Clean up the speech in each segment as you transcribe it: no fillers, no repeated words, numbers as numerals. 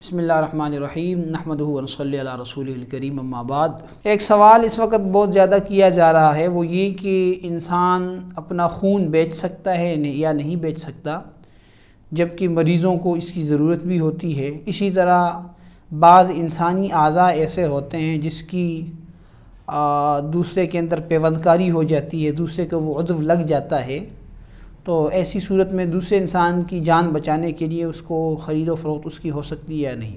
بسم اللہ الرحمن الرحیم نحمدہ ونصلی علی رسولہ الکریم اما بعد۔ ایک سوال اس وقت بہت زیادہ کیا جا رہا ہے، وہ یہ کہ انسان اپنا خون بیچ سکتا ہے یا نہیں بیچ سکتا، جبکہ مریضوں کو اس کی ضرورت بھی ہوتی ہے۔ اسی طرح بعض انسانی اعضاء ایسے ہوتے ہیں جس کی دوسرے کے اندر پیوند کاری ہو جاتی ہے، دوسرے کو وہ عضو لگ جاتا ہے، تو ایسی صورت میں دوسرے انسان کی جان بچانے کے لیے اس کو خرید و فروخت اس کی ہو سکتی ہے یا نہیں۔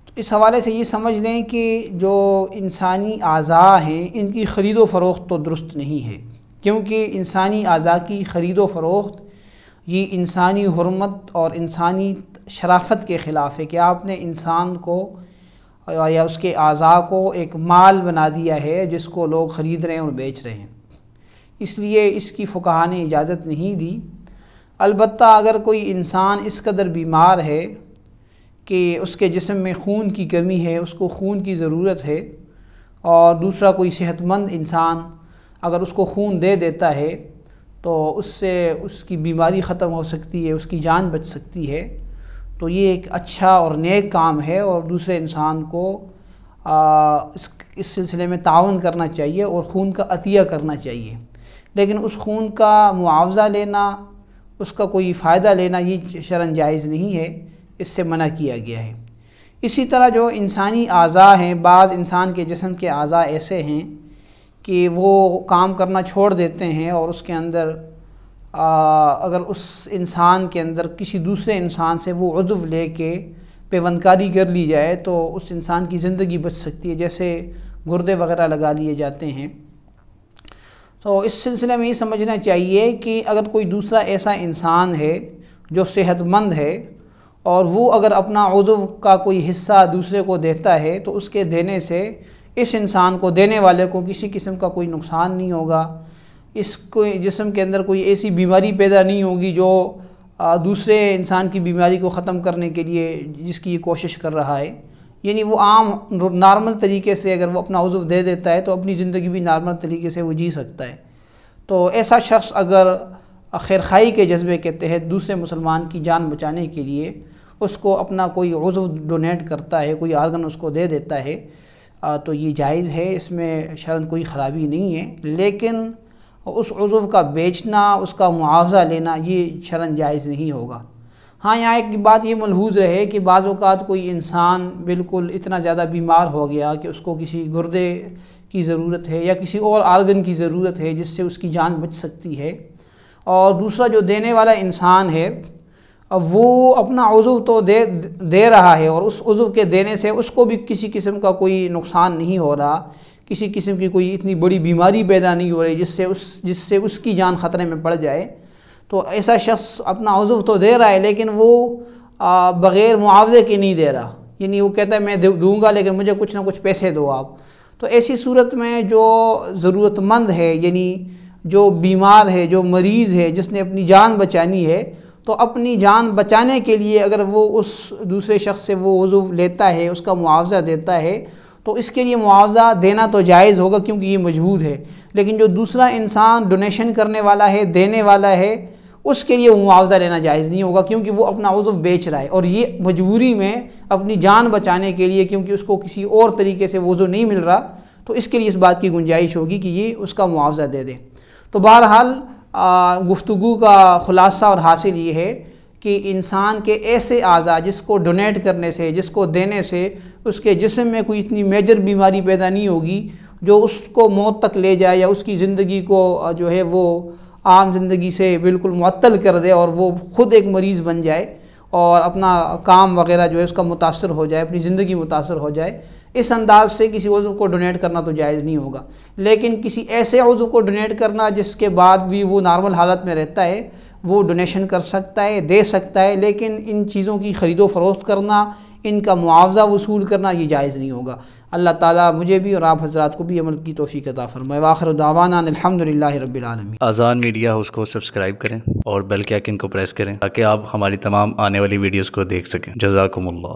تو اس حوالے سے یہ سمجھ لیں کہ جو انسانی اعضاء ہیں ان کی خرید و فروخت تو درست نہیں ہے، کیونکہ انسانی اعضاء کی خرید و فروخت یہ انسانی حرمت اور انسانی شرافت کے خلاف ہے کہ آپ نے انسان کو یا اس کے اعضاء کو ایک مال بنا دیا ہے جس کو لوگ خرید رہے ہیں اور بیچ رہے ہیں، اس لیے اس کی فقہاء نے اجازت نہیں دی۔ البتہ اگر کوئی انسان اس قدر بیمار ہے کہ اس کے جسم میں خون کی کمی ہے، اس کو خون کی ضرورت ہے، اور دوسرا کوئی صحت مند انسان اگر اس کو خون دے دیتا ہے تو اس سے اس کی بیماری ختم ہو سکتی ہے، اس کی جان بچ سکتی ہے، تو یہ ایک اچھا اور نیک کام ہے اور دوسرے انسان کو اس سلسلے میں تعاون کرنا چاہیے اور خون کا عطیہ کرنا چاہیے۔ لیکن اس خون کا معاوضہ لینا، اس کا کوئی فائدہ لینا یہ شرعاً جائز نہیں ہے، اس سے منع کیا گیا ہے۔ اسی طرح جو انسانی اعضاء ہیں، بعض انسان کے جسم کے اعضاء ایسے ہیں کہ وہ کام کرنا چھوڑ دیتے ہیں اور اس کے اندر اگر اس انسان کے اندر کسی دوسرے انسان سے وہ عضو لے کے پیوند کاری کر لی جائے تو اس انسان کی زندگی بچ سکتی ہے، جیسے گردے وغیرہ لگا لیے جاتے ہیں۔ تو اس سلسلے میں یہ سمجھنا چاہیے کہ اگر کوئی دوسرا ایسا انسان ہے جو صحت مند ہے اور وہ اگر اپنا عضو کا کوئی حصہ دوسرے کو دیتا ہے تو اس کے دینے سے اس انسان کو، دینے والے کو کسی قسم کا کوئی نقصان نہیں ہوگا، اس کو جسم کے اندر کوئی ایسی بیماری پیدا نہیں ہوگی جو دوسرے انسان کی بیماری کو ختم کرنے کے لیے جس کی یہ کوشش کر رہا ہے۔ یعنی وہ عام نارمل طریقے سے اگر وہ اپنا عضو دے دیتا ہے تو اپنی زندگی بھی نارمل طریقے سے وہ جی سکتا ہے۔ تو ایسا شخص اگر خیرخواہی کے جذبے کے تحت دوسرے مسلمان کی جان بچانے کے لیے اس کو اپنا کوئی عضو ڈونیٹ کرتا ہے، کوئی آرگن اس کو دے دیتا ہے، تو یہ جائز ہے، اس میں شرعاً کوئی خرابی نہیں ہے، لیکن اس عضو کا بیچنا، اس کا معاوضہ لینا یہ شرعاً جائز نہیں ہوگا۔ ہاں، یہاں ایک بات یہ ملحوظ رہے کہ بعض اوقات کوئی انسان بالکل اتنا زیادہ بیمار ہو گیا کہ اس کو کسی گردے کی ضرورت ہے یا کسی اور آرگن کی ضرورت ہے جس سے اس کی جان بچ سکتی ہے، اور دوسرا جو دینے والا انسان ہے وہ اپنا عضو تو دے رہا ہے اور اس عضو کے دینے سے اس کو بھی کسی قسم کا کوئی نقصان نہیں ہو رہا، کسی قسم کی کوئی اتنی بڑی بیماری پیدا نہیں ہو رہی جس سے اس کی جان خطرے میں پڑ جائے، تو ایسا شخص اپنا عضو تو دے رہا ہے لیکن وہ بغیر معاوضے کے نہیں دے رہا، یعنی وہ کہتا ہے میں دوں گا لیکن مجھے کچھ نہ کچھ پیسے دو آپ۔ تو ایسی صورت میں جو ضرورت مند ہے، یعنی جو بیمار ہے، جو مریض ہے، جس نے اپنی جان بچانی ہے، تو اپنی جان بچانے کے لیے اگر وہ اس دوسرے شخص سے وہ عضو لیتا ہے، اس کا معاوضہ دیتا ہے، تو اس کے لیے معاوضہ دینا تو جائز ہوگا کیونکہ یہ مجبور ہے، لیکن جو دوسرا انسان ڈونیشن کرنے والا ہے، دینے والا ہے، اس کے لیے معاوضہ لینا جائز نہیں ہوگا کیونکہ وہ اپنا عضو بیچ رہا ہے، اور یہ مجبوری میں اپنی جان بچانے کے لیے، کیونکہ اس کو کسی اور طریقے سے وہ عضو نہیں مل رہا، تو اس کے لیے اس بات کی گنجائش ہوگی کہ یہ اس کا معاوضہ دے دے۔ تو بہرحال گفتگو کا خلاصہ اور حاصل یہ ہے کہ انسان کے ایسے اعضاء جس کو ڈونیٹ کرنے سے، جس کو دینے سے اس کے جسم میں کوئی اتنی میجر بیماری پیدا نہیں ہوگی جو اس کو موت تک لے جائے یا اس کی زندگی کو جو ہے وہ عام زندگی سے بالکل معطل کر دے اور وہ خود ایک مریض بن جائے اور اپنا کام وغیرہ جو ہے اس کا متاثر ہو جائے، اپنی زندگی متاثر ہو جائے، اس انداز سے کسی عضو کو ڈونیٹ کرنا تو جائز نہیں ہوگا۔ لیکن کسی ایسے عضو کو ڈونیٹ کرنا جس کے بعد بھی وہ نارمل حالت میں رہتا ہے، وہ ڈونیشن کر سکتا ہے، دے سکتا ہے، لیکن ان چیزوں کی خرید و فروخت کرنا، ان کا معاوضہ وصول کرنا یہ جائز نہیں ہوگا۔ اللہ تعالیٰ مجھے بھی اور آپ حضرات کو بھی عمل کی توفیق عطا فرمائے۔ وآخر دعوانا الحمدللہ رب العالمین۔ آذان میڈیا ہاؤس کو سبسکرائب کریں اور بیل کے آئکن کو پریس کریں تاکہ آپ ہماری تمام آنے والی ویڈیوز کو دیکھ سکیں۔ جزاکم اللہ۔